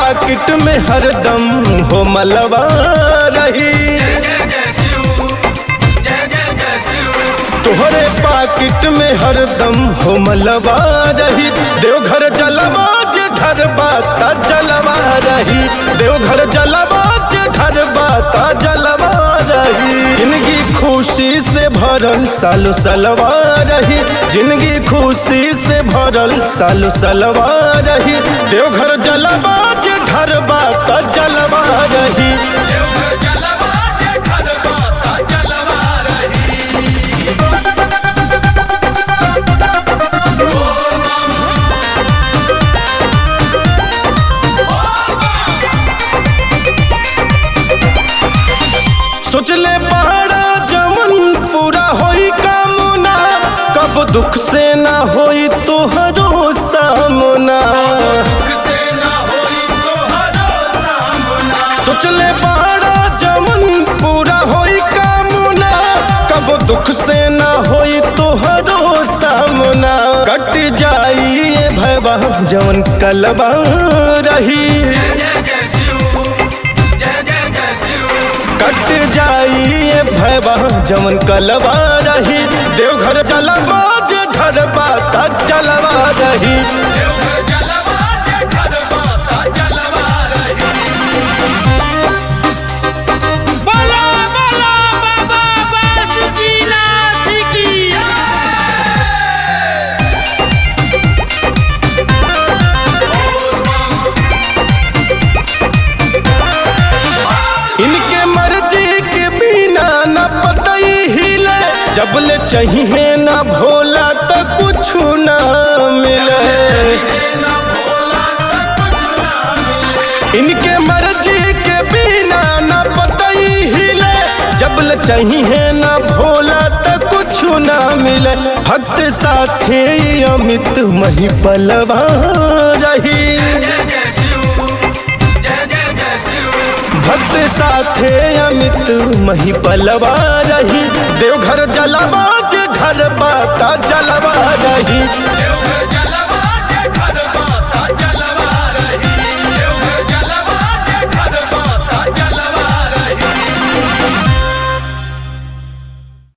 पाकिट में हरदम हो मलवा रही, तोहरे पाकिट में हरदम हो मलवा रही। देवघर जलवा जे ढरबा ता जलवा रही, देवघर जलवा जे ढरबा ता जलवा रही। जिंदगी खुशी से भरल सालो सलवा रही, जिंदगी खुशी से भरल सालो सलवा रही। देवघर जलवा जे ढरबा ता जलवा रही, सोचले पहाड़ा जमन पूरा होई कामना, कब दुख से ना होई तोहरो सामना। सोचले पहाड़ा जमन पूरा होई कामना, कब दुख से ना होई तोहरो सामना। कट जाई ये भैबा जवन कलबा रही, कट जाई ये भैबा जवन कलवा रही। देवघर जलवा जे ढरबा ता जलवा रही, बोलो बोलो बाबा बासुकीनाथ की। इनके मर्जी के बिना न पतई हिले, जबले चाहिए ना भोला तो कुछ ना मिले। इनके मर्जी के बिना न पतई हिले, जबले चाहिए ना भोला तो कुछ ना मिले। भक्त साथे अमित मही पलवा रही, भक्त साथे अमित मही पलवा रही। देवघर जलवा